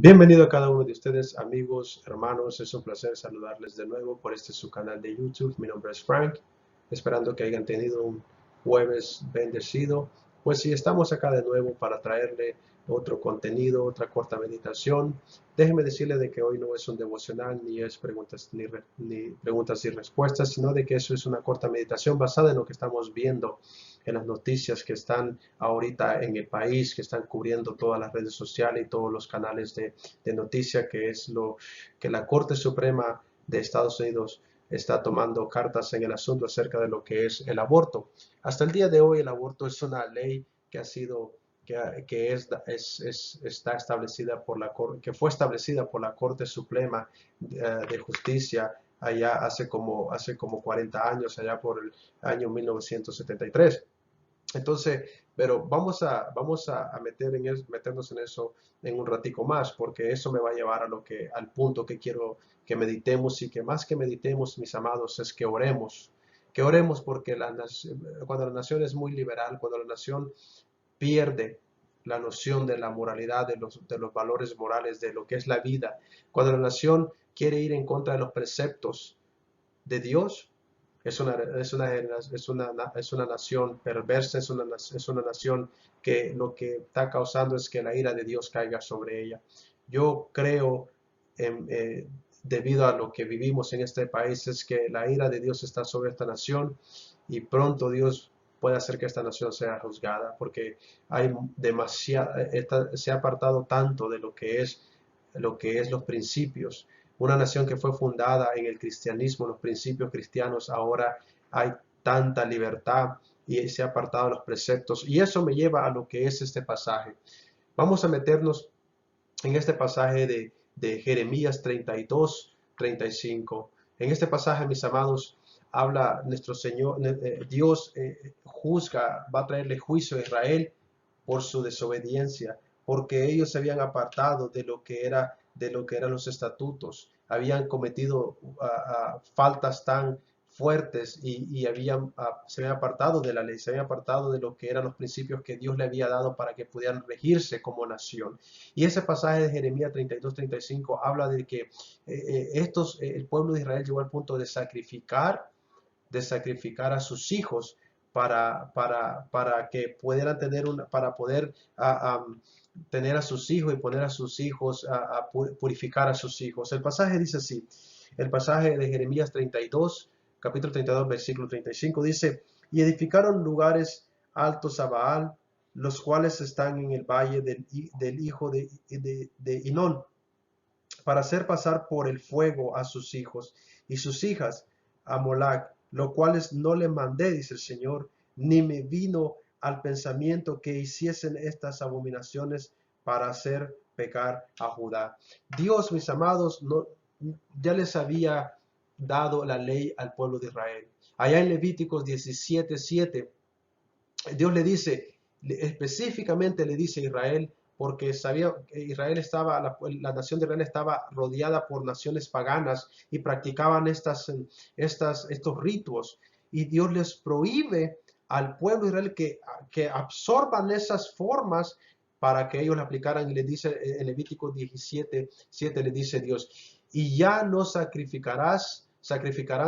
Bienvenido a cada uno de ustedes, amigos, hermanos. Es un placer saludarles de nuevo por su canal de YouTube. Mi nombre es Frank, esperando que hayan tenido un jueves bendecido. Pues sí, estamos acá de nuevo para traerle otro contenido, otra corta meditación. Déjeme decirle de que hoy no es un devocional, ni es preguntas ni preguntas y respuestas, sino de que eso es una corta meditación basada en lo que estamos viendo en las noticias que están ahorita en el país, que están cubriendo todas las redes sociales y todos los canales de noticias, que es lo que la Corte Suprema de Estados Unidos está tomando cartas en el asunto acerca de lo que es el aborto. Hasta el día de hoy el aborto es una ley que ha sido está establecida por que fue establecida por la Corte Suprema de Justicia allá hace como 40 años, allá por el año 1973. Entonces, pero vamos a meternos en eso en un ratico más, porque eso me va a llevar al punto que quiero que meditemos, y que más que meditemos, mis amados, es que oremos porque cuando la nación es muy liberal, cuando la nación pierde la noción de la moralidad, de los valores morales, de lo que es la vida, cuando la nación quiere ir en contra de los preceptos de Dios, es una nación perversa, es una nación que lo que está causando es que la ira de Dios caiga sobre ella. Yo creo, en, debido a lo que vivimos en este país, es que la ira de Dios está sobre esta nación, y pronto Dios puede hacer que esta nación sea juzgada, porque hay se ha apartado tanto de lo que es los principios. Una nación que fue fundada en el cristianismo, los principios cristianos. Ahora hay tanta libertad y se ha apartado de los preceptos. Y eso me lleva a lo que es este pasaje. Vamos a meternos en este pasaje de Jeremías 32, 35. En este pasaje, mis amados, habla nuestro Señor, Dios va a traerle juicio a Israel por su desobediencia, porque ellos se habían apartado de lo que eran los estatutos, habían cometido faltas tan fuertes, y se habían apartado de la ley, se habían apartado de lo que eran los principios que Dios le había dado para que pudieran regirse como nación. Y ese pasaje de Jeremías 32-35 habla de que el pueblo de Israel llegó al punto de sacrificar a sus hijos para que pudieran para poder tener a sus hijos, y poner a sus hijos a purificar a sus hijos. El pasaje dice así, el pasaje de Jeremías 32, capítulo 32, versículo 35 dice: y edificaron lugares altos a Baal, los cuales están en el valle del hijo de Hinón, para hacer pasar por el fuego a sus hijos y sus hijas a Molac, lo cuales no le mandé, dice el Señor, ni me vino al pensamiento que hiciesen estas abominaciones para hacer pecar a Judá. Dios, mis amados, ya les había dado la ley al pueblo de Israel. Allá en Levíticos 17:7, Dios le dice, específicamente le dice a Israel, porque sabía que la nación de Israel estaba rodeada por naciones paganas y practicaban estos ritos. Y Dios les prohíbe al pueblo de Israel que absorban esas formas para que ellos la aplicaran. Y le dice en Levítico 17:7, le dice Dios: y ya no sacrificarán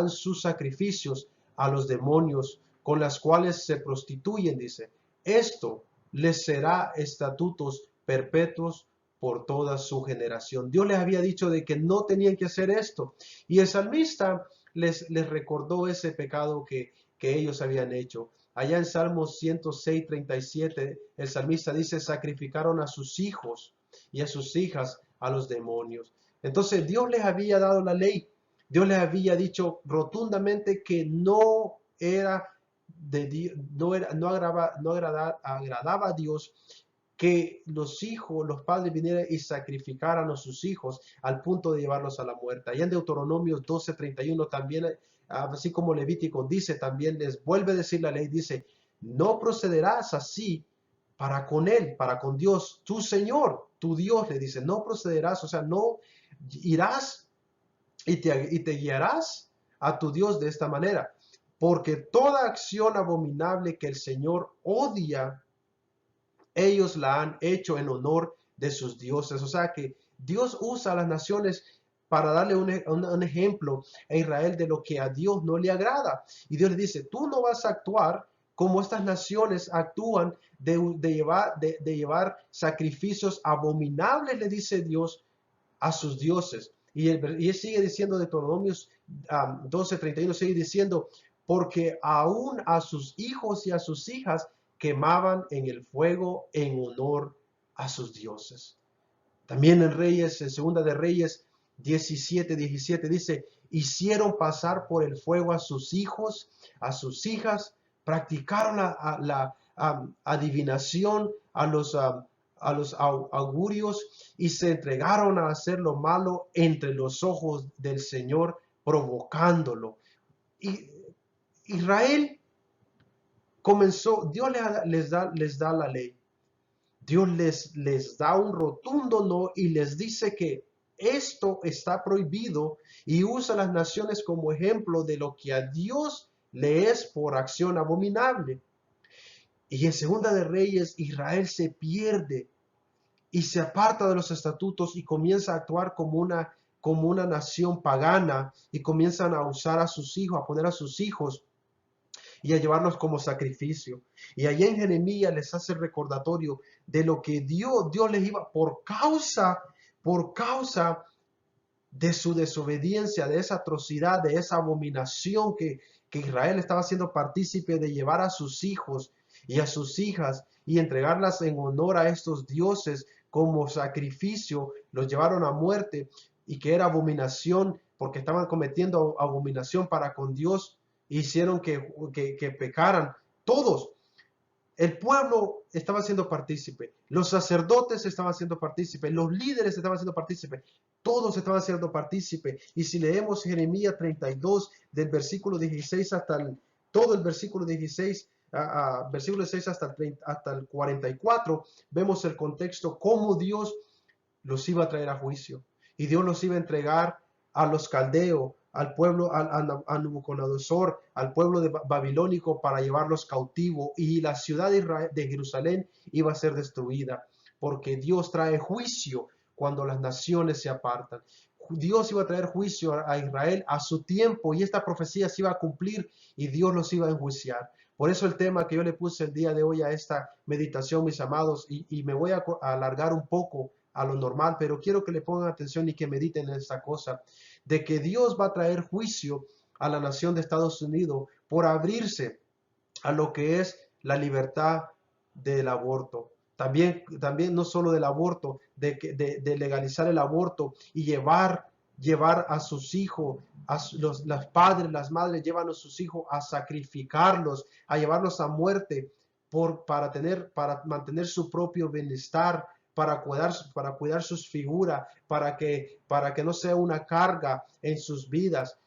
sus sacrificios a los demonios con las cuales se prostituyen, dice. Esto les será estatutos perpetuos por toda su generación. Dios les había dicho de que no tenían que hacer esto. Y el salmista les recordó ese pecado que ellos habían hecho. Allá en Salmos 106:37, el salmista dice: sacrificaron a sus hijos y a sus hijas a los demonios. Entonces Dios les había dado la ley. Dios les había dicho rotundamente que no era agradaba a Dios que los padres vinieran y sacrificaran a sus hijos al punto de llevarlos a la muerte. Allá en Deuteronomio 12:31 también, así como Levítico dice, también les vuelve a decir la ley, dice: no procederás así para con él, para con Dios, tu Señor, tu Dios, le dice, no procederás, o sea, no irás y te guiarás a tu Dios de esta manera, porque toda acción abominable que el Señor odia, ellos la han hecho en honor de sus dioses. O sea que Dios usa a las naciones para darle un ejemplo a Israel de lo que a Dios no le agrada. Y Dios le dice, tú no vas a actuar como estas naciones actúan de llevar sacrificios abominables, le dice Dios a sus dioses. Y él sigue diciendo de Deuteronomios 12:31, sigue diciendo, porque aún a sus hijos y a sus hijas quemaban en el fuego en honor a sus dioses. También en Reyes, en Segunda de Reyes 17:17 dice, hicieron pasar por el fuego a sus hijos, a sus hijas, practicaron la adivinación, a los augurios y se entregaron a hacer lo malo entre los ojos del Señor, provocándolo. Y Israel comenzó, Dios les da la ley. Dios les da un rotundo no y les dice que esto está prohibido y usa a las naciones como ejemplo de lo que a Dios le es por acción abominable. Y en Segunda de Reyes, Israel se pierde y se aparta de los estatutos y comienza a actuar como una nación pagana y comienzan a usar a sus hijos, a poner a sus hijos y a llevarlos como sacrificio. Y allá en Jeremías les hace el recordatorio de lo que Dios les iba por causa de su desobediencia, de esa atrocidad, de esa abominación que Israel estaba siendo partícipe de llevar a sus hijos y a sus hijas y entregarlas en honor a estos dioses como sacrificio, los llevaron a muerte y que era abominación porque estaban cometiendo abominación para con Dios, hicieron que pecaran todos. El pueblo estaba siendo partícipe, los sacerdotes estaban siendo partícipes, los líderes estaban siendo partícipes, todos estaban siendo partícipes. Y si leemos Jeremías 32, del versículo 16 todo el versículo 16, versículo 6 hasta el 44, vemos el contexto, cómo Dios los iba a traer a juicio. Y Dios los iba a entregar a los caldeos, al pueblo, a Nabucodonosor, al pueblo de babilónico para llevarlos cautivo. Y la ciudad de Jerusalén iba a ser destruida, porque Dios trae juicio cuando las naciones se apartan. Dios iba a traer juicio a Israel a su tiempo y esta profecía se iba a cumplir y Dios los iba a enjuiciar. Por eso el tema que yo le puse el día de hoy a esta meditación, mis amados, y me voy a alargar un poco a lo normal, pero quiero que le pongan atención y que mediten en esta cosa, de que Dios va a traer juicio a la nación de Estados Unidos por abrirse a lo que es la libertad del aborto. También no solo del aborto, de legalizar el aborto y llevar a sus hijos, los padres, las madres llevan a sus hijos a sacrificarlos, a llevarlos a muerte para mantener su propio bienestar, para cuidar sus figuras, para que no sea una carga en sus vidas.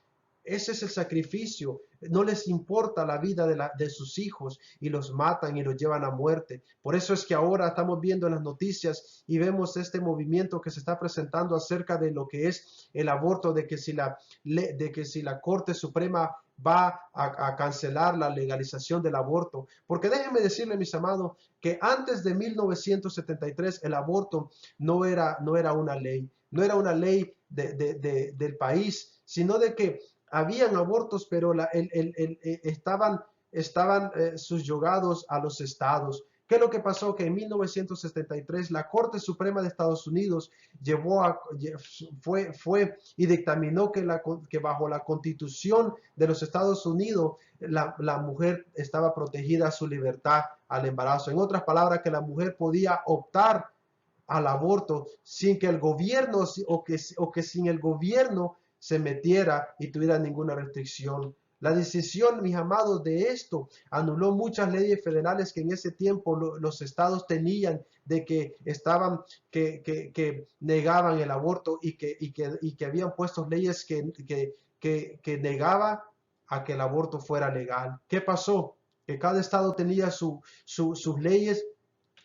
Ese es el sacrificio. No les importa la vida de sus hijos y los matan y los llevan a muerte. Por eso es que ahora estamos viendo en las noticias y vemos este movimiento que se está presentando acerca de lo que es el aborto, de que si la Corte Suprema va a cancelar la legalización del aborto. Porque déjenme decirle, mis amados, que antes de 1973 el aborto no era una ley. No era una ley del país, sino de que habían abortos, pero estaban subyugados a los estados. ¿Qué es lo que pasó? Que en 1973 la Corte Suprema de Estados Unidos fue y dictaminó que bajo la Constitución de los Estados Unidos la mujer estaba protegida a su libertad al embarazo. En otras palabras, que la mujer podía optar al aborto sin que el gobierno o que sin el gobierno se metiera y tuviera ninguna restricción. La decisión, mis amados, de esto anuló muchas leyes federales que en ese tiempo los estados tenían de que negaban el aborto y que habían puesto leyes que negaban a que el aborto fuera legal. ¿Qué pasó? Que cada estado tenía sus leyes,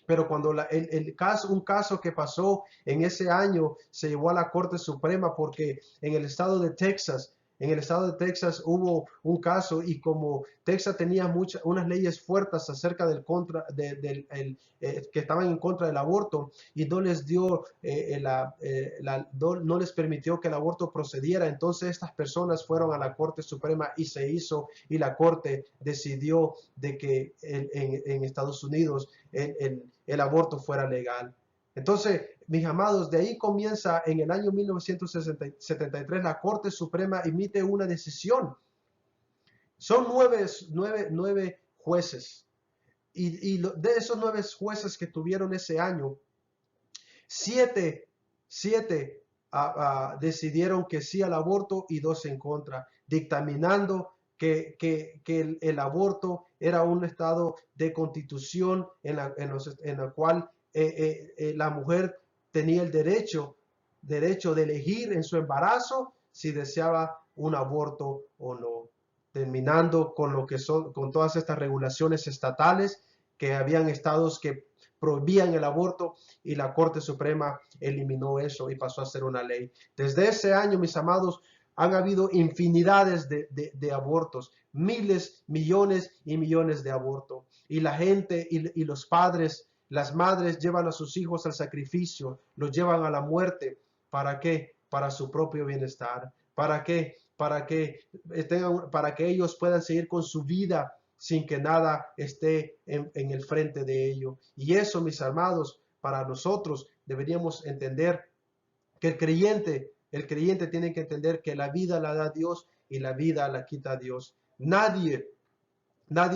pero cuando un caso que pasó en ese año se llevó a la Corte Suprema porque en el estado de Texas En el estado de Texas hubo un caso y como Texas tenía unas leyes fuertes acerca que estaban en contra del aborto y no les dio, no les permitió que el aborto procediera, entonces estas personas fueron a la Corte Suprema y se hizo y la Corte decidió de que en Estados Unidos el aborto fuera legal. Entonces, mis amados, de ahí comienza en el año 1973 la Corte Suprema emite una decisión. Son nueve jueces de esos 9 jueces que tuvieron ese año, siete decidieron que sí al aborto y 2 en contra, dictaminando que el aborto era un estado de constitución en la cual la mujer tenía el derecho de elegir en su embarazo si deseaba un aborto o no, terminando con lo que son, con todas estas regulaciones estatales que habían estados que prohibían el aborto y la Corte Suprema eliminó eso y pasó a ser una ley. Desde ese año, mis amados, han habido infinidades de abortos, miles, millones y millones de abortos. Y la gente y los padres, las madres llevan a sus hijos al sacrificio, los llevan a la muerte. ¿Para qué? Para su propio bienestar. ¿Para qué? Para que ellos puedan seguir con su vida sin que nada esté en el frente de ellos. Y eso, mis amados, para nosotros deberíamos entender que el creyente tiene que entender que la vida la da Dios y la vida la quita Dios. Nadie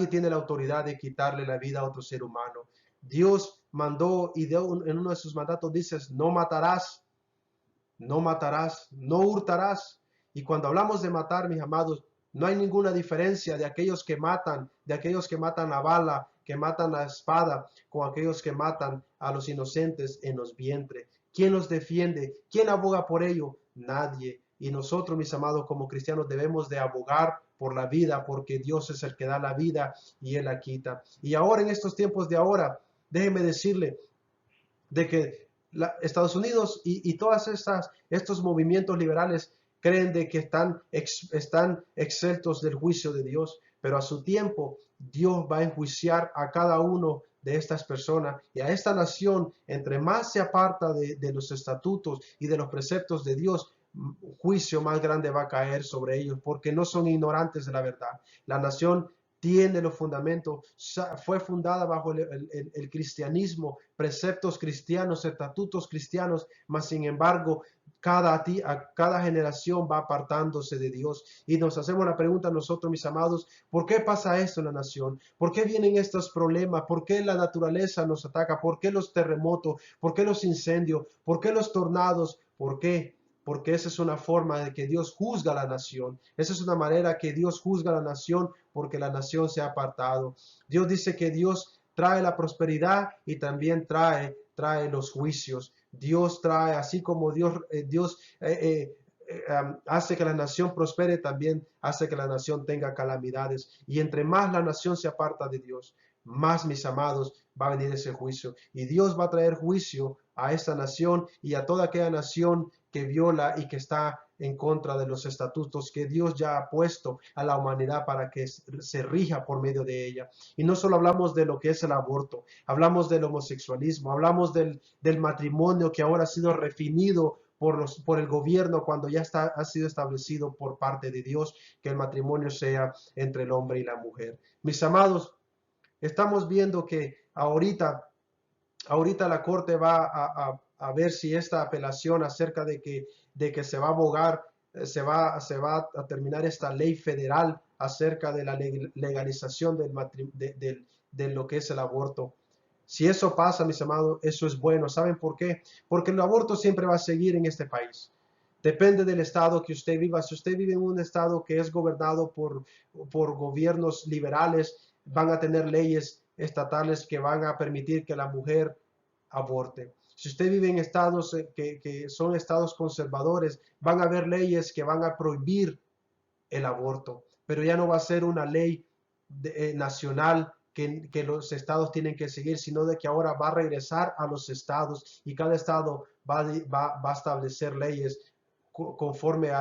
tiene la autoridad de quitarle la vida a otro ser humano. Dios mandó y en uno de sus mandatos dice, no matarás, no matarás, no hurtarás. Y cuando hablamos de matar, mis amados, no hay ninguna diferencia de aquellos que matan a bala, que matan a espada, con aquellos que matan a los inocentes en los vientres. ¿Quién los defiende? ¿Quién aboga por ello? Nadie. Y nosotros, mis amados, como cristianos, debemos de abogar por la vida, porque Dios es el que da la vida y Él la quita. Y ahora, en estos tiempos de ahora, déjeme decirle de que Estados Unidos y todas estos movimientos liberales creen de que están exentos del juicio de Dios, pero a su tiempo Dios va a enjuiciar a cada uno de estas personas y a esta nación, entre más se aparta de los estatutos y de los preceptos de Dios, juicio más grande va a caer sobre ellos, porque no son ignorantes de la verdad. La nación tiene los fundamentos, fue fundada bajo el cristianismo, preceptos cristianos, estatutos cristianos, mas sin embargo, cada generación va apartándose de Dios. Y nos hacemos la pregunta nosotros, mis amados, ¿por qué pasa esto en la nación? ¿Por qué vienen estos problemas? ¿Por qué la naturaleza nos ataca? ¿Por qué los terremotos? ¿Por qué los incendios? ¿Por qué los tornados? ¿Por qué? Porque esa es una forma de que Dios juzga a la nación. Esa es una manera que Dios juzga a la nación porque la nación se ha apartado. Dios dice que Dios trae la prosperidad y también trae los juicios. Dios trae, así como Dios hace que la nación prospere, también hace que la nación tenga calamidades. Y entre más la nación se aparta de Dios, más, mis amados, va a venir ese juicio. Y Dios va a traer juicio a esta nación y a toda aquella nación que viola y que está en contra de los estatutos que Dios ya ha puesto a la humanidad para que se rija por medio de ella. Y no solo hablamos de lo que es el aborto, hablamos del homosexualismo, hablamos del matrimonio que ahora ha sido redefinido por el gobierno cuando ya ha sido establecido por parte de Dios que el matrimonio sea entre el hombre y la mujer. Mis amados, estamos viendo que ahorita la Corte va a ver si esta apelación acerca de que se va a abogar, se va a terminar esta ley federal acerca de la legalización de lo que es el aborto. Si eso pasa, mis amados, eso es bueno. ¿Saben por qué? Porque el aborto siempre va a seguir en este país. Depende del estado que usted viva. Si usted vive en un estado que es gobernado por gobiernos liberales, van a tener leyes estatales que van a permitir que la mujer aborte. Si usted vive en estados que son estados conservadores, van a haber leyes que van a prohibir el aborto, pero ya no va a ser una ley nacional que los estados tienen que seguir, sino de que ahora va a regresar a los estados y cada estado va a establecer leyes conforme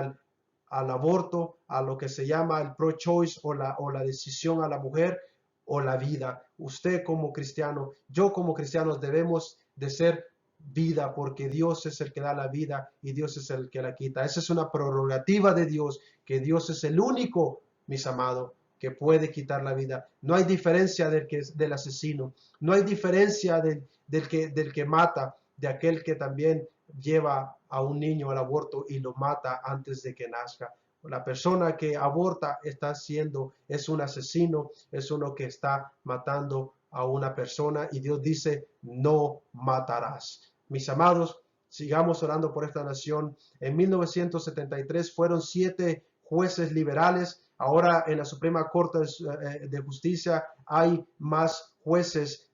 al aborto, a lo que se llama el pro-choice o la decisión a la mujer o la vida. Usted como cristiano, yo como cristianos debemos de ser vida porque Dios es el que da la vida y Dios es el que la quita. Esa es una prerrogativa de Dios, que Dios es el único, mis amados, que puede quitar la vida. No hay diferencia del asesino, no hay diferencia del que mata, de aquel que también lleva a un niño al aborto y lo mata antes de que nazca. La persona que aborta es un asesino, es uno que está matando a una persona y Dios dice, no matarás. Mis amados, sigamos orando por esta nación. En 1973 fueron 7 jueces liberales. Ahora en la Suprema Corte de Justicia hay más jueces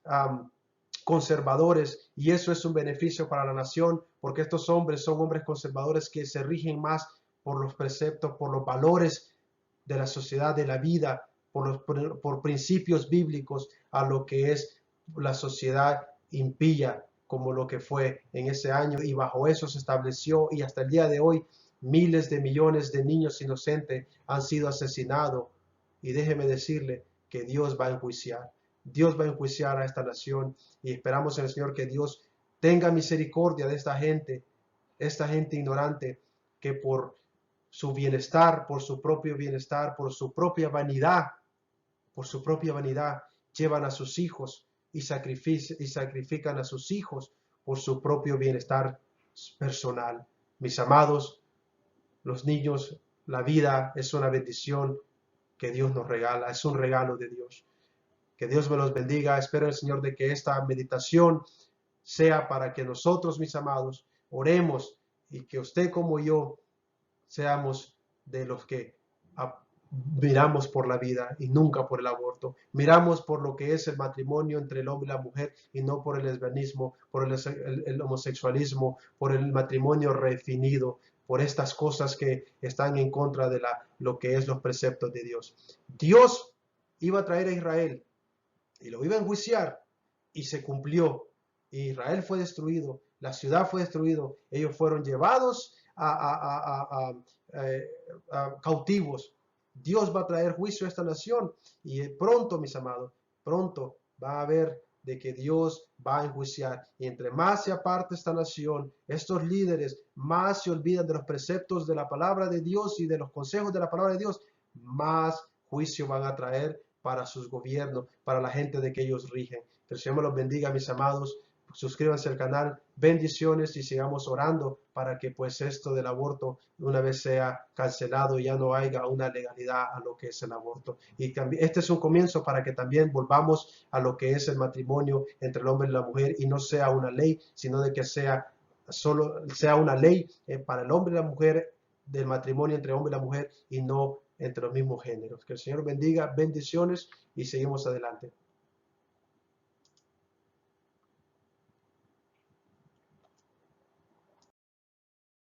conservadores y eso es un beneficio para la nación porque estos hombres son hombres conservadores que se rigen más por los preceptos, por los valores de la sociedad, de la vida, por principios bíblicos a lo que es la sociedad impía como lo que fue en ese año y bajo eso se estableció y hasta el día de hoy miles de millones de niños inocentes han sido asesinados y déjeme decirle que Dios va a enjuiciar. Dios va a enjuiciar a esta nación y esperamos en el Señor que Dios tenga misericordia de esta gente ignorante que por su bienestar, por su propio bienestar, por su propia vanidad, llevan a sus hijos y sacrifican a sus hijos por su propio bienestar personal. Mis amados, los niños, la vida es una bendición que Dios nos regala, es un regalo de Dios. Que Dios me los bendiga. Espero en el Señor de que esta meditación sea para que nosotros, mis amados, oremos y que usted como yo seamos de los que miramos por la vida y nunca por el aborto. Miramos por lo que es el matrimonio entre el hombre y la mujer y no por el lesbianismo, por el homosexualismo, por el matrimonio redefinido, por estas cosas que están en contra de lo que es los preceptos de Dios. Dios iba a traer a Israel y lo iba a enjuiciar y se cumplió. Israel fue destruido, la ciudad fue destruido, ellos fueron llevados a cautivos. Dios va a traer juicio a esta nación y pronto, mis amados, pronto va a haber de que Dios va a enjuiciar. Y entre más se aparte esta nación, estos líderes más se olvidan de los preceptos de la palabra de Dios y de los consejos de la palabra de Dios, más juicio van a traer para sus gobiernos, para la gente de que ellos rigen. Que el Señor me los bendiga, mis amados. Suscríbanse al canal, bendiciones y sigamos orando para que pues esto del aborto una vez sea cancelado y ya no haya una legalidad a lo que es el aborto. Y también, este es un comienzo para que también volvamos a lo que es el matrimonio entre el hombre y la mujer y no sea una ley, sino de que sea una ley para el hombre y la mujer, del matrimonio entre el hombre y la mujer y no entre los mismos géneros. Que el Señor bendiga, bendiciones y seguimos adelante.